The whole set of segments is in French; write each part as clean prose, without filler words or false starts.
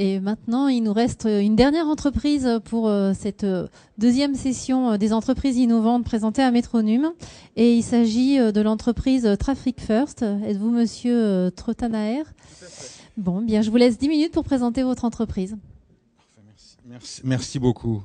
Et maintenant, il nous reste une dernière entreprise pour cette deuxième session des entreprises innovantes présentées à Métronome. Et il s'agit de l'entreprise Traffic First. Êtes-vous monsieur Trotanaer? Bon, bien, je vous laisse 10 minutes pour présenter votre entreprise. Parfait, merci beaucoup.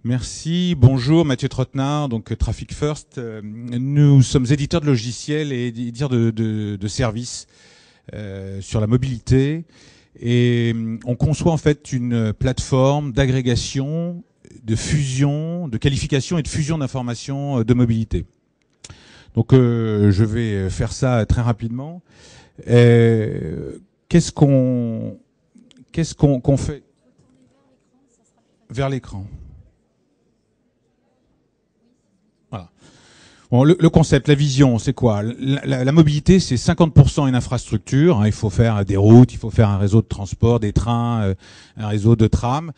Merci, bonjour, Mathieu Trottenard, donc Traffic First. Nous sommes éditeurs de logiciels et éditeurs de services sur la mobilité. Et on conçoit en fait une plateforme d'agrégation, de fusion, de qualification et de fusion d'informations de mobilité. Donc je vais faire ça très rapidement. Qu'est-ce qu'on fait vers l'écran? Voilà. Bon, le concept, la vision, c'est quoi? La mobilité, c'est 50% une infrastructure. Hein, il faut faire des routes, il faut faire un réseau de transport, des trains, un réseau de trams.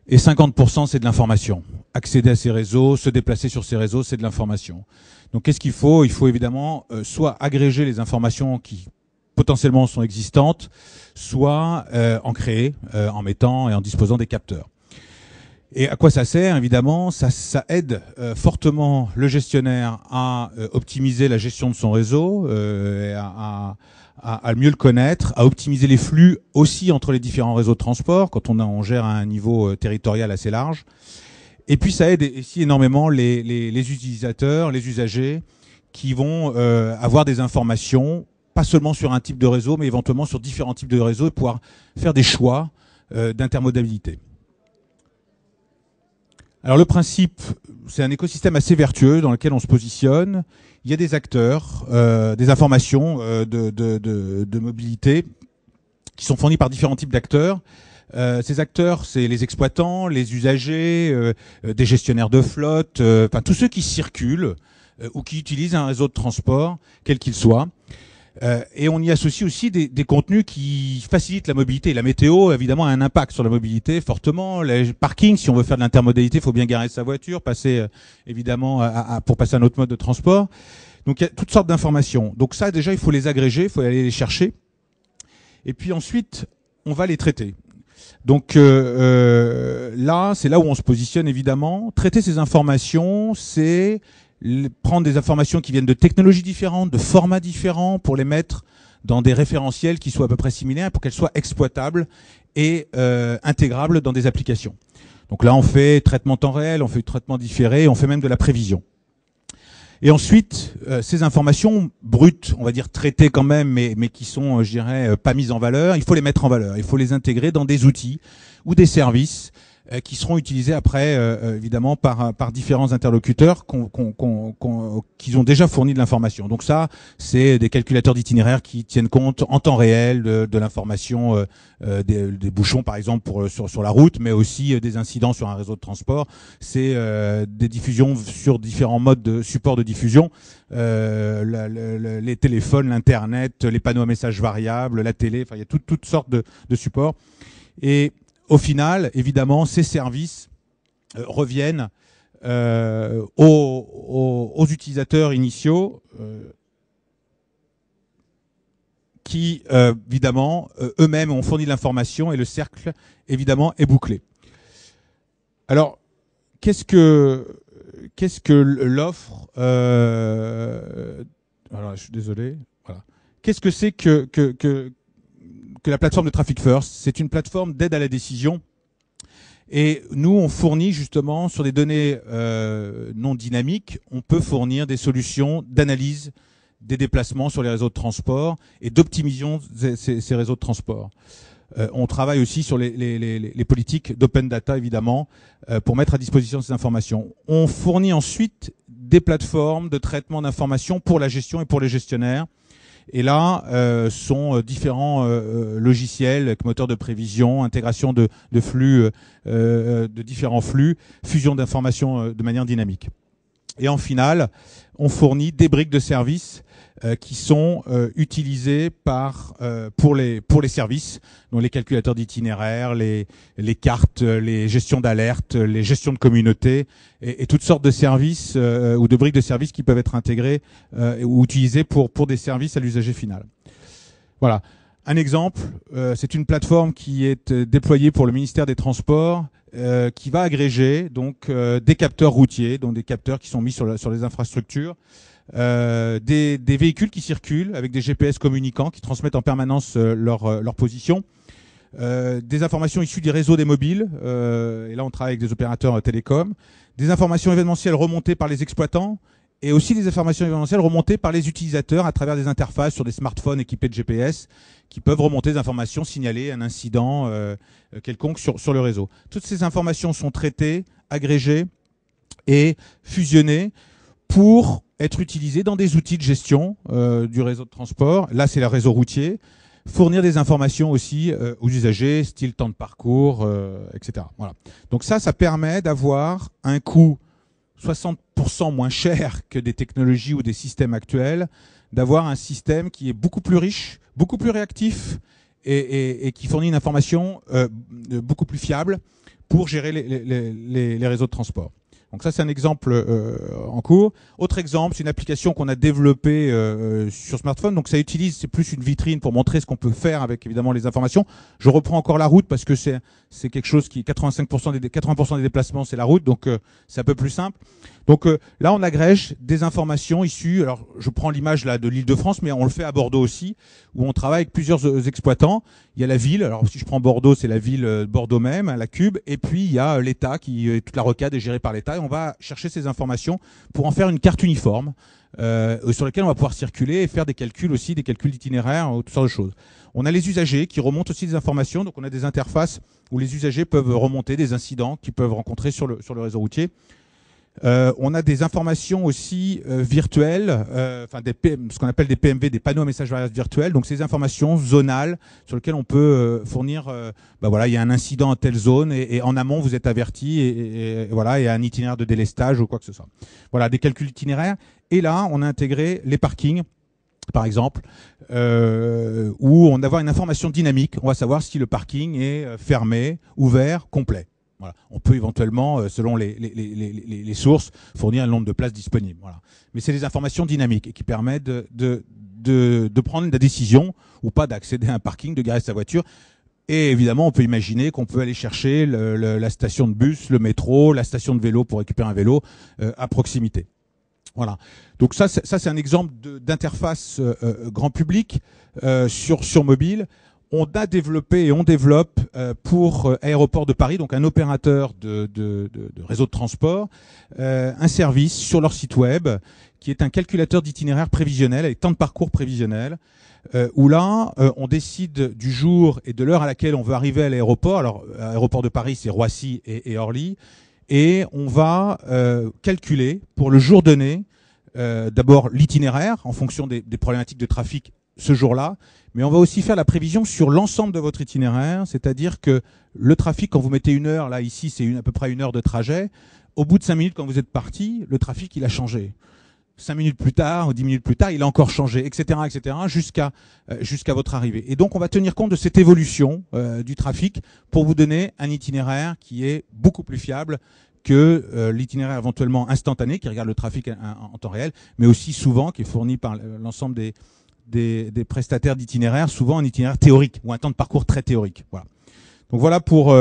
Et 50%, c'est de l'information. Accéder à ces réseaux, se déplacer sur ces réseaux, c'est de l'information. Donc, qu'est-ce qu'il faut? Il faut évidemment soit agréger les informations qui potentiellement sont existantes, soit en créer, en mettant et en disposant des capteurs. Et à quoi ça sert? Évidemment, ça aide fortement le gestionnaire à optimiser la gestion de son réseau, à mieux le connaître, à optimiser les flux aussi entre les différents réseaux de transport quand on gère à un niveau territorial assez large. Et puis ça aide aussi énormément les utilisateurs, les usagers qui vont avoir des informations, pas seulement sur un type de réseau, mais éventuellement sur différents types de réseaux et pouvoir faire des choix d'intermodalité. Alors le principe, c'est un écosystème assez vertueux dans lequel on se positionne. Il y a des acteurs, des informations de mobilité qui sont fournies par différents types d'acteurs. Ces acteurs, c'est les exploitants, les usagers, des gestionnaires de flotte, enfin tous ceux qui circulent ou qui utilisent un réseau de transport, quel qu'il soit. Et on y associe aussi des contenus qui facilitent la mobilité. La météo, évidemment, a un impact sur la mobilité fortement. Les parkings, si on veut faire de l'intermodalité, il faut bien garer sa voiture, passer évidemment pour passer à un autre mode de transport. Donc il y a toutes sortes d'informations. Donc ça, déjà, il faut les agréger, il faut aller les chercher. Et puis ensuite, on va les traiter. Donc là, c'est là où on se positionne, évidemment. Traiter ces informations, c'est prendre des informations qui viennent de technologies différentes, de formats différents, pour les mettre dans des référentiels qui soient à peu près similaires, pour qu'elles soient exploitables et intégrables dans des applications. Donc là, on fait traitement temps réel, on fait traitement différé, on fait même de la prévision. Et ensuite, ces informations brutes, on va dire traitées quand même, mais qui sont, je dirais, pas mises en valeur, il faut les mettre en valeur, il faut les intégrer dans des outils ou des services qui seront utilisés après, évidemment, par différents interlocuteurs qui ont déjà fourni de l'information. Donc ça, c'est des calculateurs d'itinéraires qui tiennent compte en temps réel de l'information des bouchons, par exemple, sur la route, mais aussi des incidents sur un réseau de transport. C'est des diffusions sur différents modes de support de diffusion, les téléphones, l'internet, les panneaux à messages variables, la télé, enfin il y a toutes sortes de supports. Et au final, évidemment, ces services reviennent aux utilisateurs initiaux qui, évidemment, eux-mêmes ont fourni de l'information et le cercle, évidemment, est bouclé. Alors, qu'est-ce que l'offre alors, je suis désolé. Voilà. Qu'est-ce que c'est que la plateforme de Traffic First? C'est une plateforme d'aide à la décision. Et nous, on fournit justement, sur des données non dynamiques, on peut fournir des solutions d'analyse des déplacements sur les réseaux de transport et d'optimisation de ces réseaux de transport. On travaille aussi sur les politiques d'open data, évidemment, pour mettre à disposition ces informations. On fournit ensuite des plateformes de traitement d'informations pour la gestion et pour les gestionnaires. Et là, sont différents logiciels avec moteur de prévision, intégration de flux, de différents flux, fusion d'informations de manière dynamique. Et en finale, on fournit des briques de services qui sont utilisées pour les services, donc les calculateurs d'itinéraires, les cartes, les gestions d'alerte, les gestions de communauté et toutes sortes de services ou de briques de services qui peuvent être intégrés ou utilisés pour des services à l'usager final. Voilà. Un exemple, c'est une plateforme qui est déployée pour le ministère des Transports, qui va agréger donc des capteurs routiers, donc des capteurs qui sont mis sur les infrastructures, des véhicules qui circulent avec des GPS communicants qui transmettent en permanence leur position, des informations issues des réseaux des mobiles, et là on travaille avec des opérateurs télécoms, des informations événementielles remontées par les exploitants, et aussi des informations événementielles remontées par les utilisateurs à travers des interfaces sur des smartphones équipés de GPS qui peuvent remonter des informations, signaler un incident quelconque sur le réseau. Toutes ces informations sont traitées, agrégées et fusionnées pour être utilisées dans des outils de gestion du réseau de transport. Là, c'est le réseau routier. Fournir des informations aussi aux usagers, style temps de parcours, etc. Voilà. Donc ça permet d'avoir un coût 60% moins cher que des technologies ou des systèmes actuels, d'avoir un système qui est beaucoup plus riche, beaucoup plus réactif et qui fournit une information beaucoup plus fiable pour gérer les réseaux de transport. Donc ça, c'est un exemple en cours. Autre exemple, c'est une application qu'on a développée sur smartphone. Donc ça utilise, c'est plus une vitrine pour montrer ce qu'on peut faire avec évidemment les informations. Je reprends encore la route parce que c'est quelque chose qui 80% des déplacements, c'est la route, donc c'est un peu plus simple. Donc là, on agrège des informations issues. Alors, je prends l'image là de l'Île-de-France, mais on le fait à Bordeaux aussi, où on travaille avec plusieurs exploitants. Il y a la ville. Alors, si je prends Bordeaux, c'est la ville Bordeaux même, la Cube. Et puis il y a l'État toute la rocade est gérée par l'État. Et on va chercher ces informations pour en faire une carte uniforme sur laquelle on va pouvoir circuler et faire des calculs aussi, des calculs d'itinéraire, toutes sortes de choses. On a les usagers qui remontent aussi des informations. Donc, on a des interfaces où les usagers peuvent remonter des incidents qu'ils peuvent rencontrer sur le réseau routier. On a des informations aussi virtuelles, ce qu'on appelle des PMV, des panneaux à messages variables virtuels. Donc, ces informations zonales sur lesquelles on peut fournir, voilà, il y a un incident à telle zone et en amont vous êtes averti et voilà, il y a un itinéraire de délestage ou quoi que ce soit. Voilà, des calculs itinéraires. Et là, on a intégré les parkings, par exemple, où on va avoir une information dynamique. On va savoir si le parking est fermé, ouvert, complet. Voilà. On peut éventuellement, selon les sources, fournir un nombre de places disponibles. Voilà. Mais c'est des informations dynamiques et qui permettent de prendre la décision ou pas d'accéder à un parking, de garer sa voiture. Et évidemment, on peut imaginer qu'on peut aller chercher la station de bus, le métro, la station de vélo pour récupérer un vélo à proximité. Voilà. Donc ça c'est un exemple d'interface grand public sur mobile. On a développé et on développe pour Aéroport de Paris, donc un opérateur de réseau de transport, un service sur leur site web qui est un calculateur d'itinéraire prévisionnel avec temps de parcours prévisionnel, où là, on décide du jour et de l'heure à laquelle on veut arriver à l'aéroport. Alors, Aéroport de Paris, c'est Roissy et Orly. Et on va calculer pour le jour donné, d'abord l'itinéraire en fonction des problématiques de trafic ce jour-là, mais on va aussi faire la prévision sur l'ensemble de votre itinéraire, c'est-à-dire que le trafic, quand vous mettez une heure, là ici c'est à peu près 1 heure de trajet, au bout de 5 minutes quand vous êtes parti, le trafic il a changé. 5 minutes plus tard ou 10 minutes plus tard, il a encore changé, etc., jusqu'à votre arrivée. Et donc on va tenir compte de cette évolution du trafic pour vous donner un itinéraire qui est beaucoup plus fiable que l'itinéraire éventuellement instantané, qui regarde le trafic en temps réel, mais aussi souvent qui est fourni par l'ensemble des prestataires d'itinéraires, souvent un itinéraire théorique ou un temps de parcours très théorique. Voilà. Donc voilà pour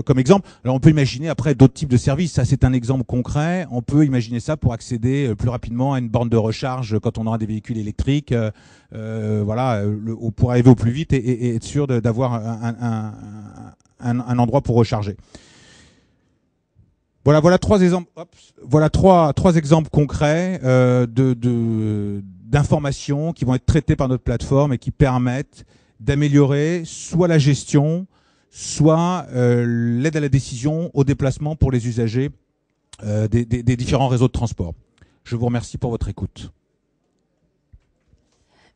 comme exemple. Alors on peut imaginer après d'autres types de services. Ça c'est un exemple concret. On peut imaginer ça pour accéder plus rapidement à une borne de recharge quand on aura des véhicules électriques. Voilà, pour arriver au plus vite et être sûr d'avoir un endroit pour recharger. Voilà 3 exemples. Voilà trois exemples concrets d'informations qui vont être traitées par notre plateforme et qui permettent d'améliorer soit la gestion, soit l'aide à la décision, au déplacement pour les usagers des différents réseaux de transport. Je vous remercie pour votre écoute.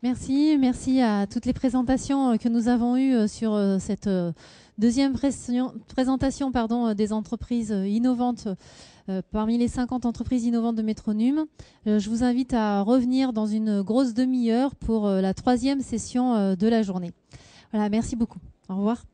Merci à toutes les présentations que nous avons eues sur cette deuxième présentation des entreprises innovantes parmi les 50 entreprises innovantes de Métronome. Je vous invite à revenir dans une grosse demi-heure pour la troisième session de la journée. Voilà, merci beaucoup. Au revoir.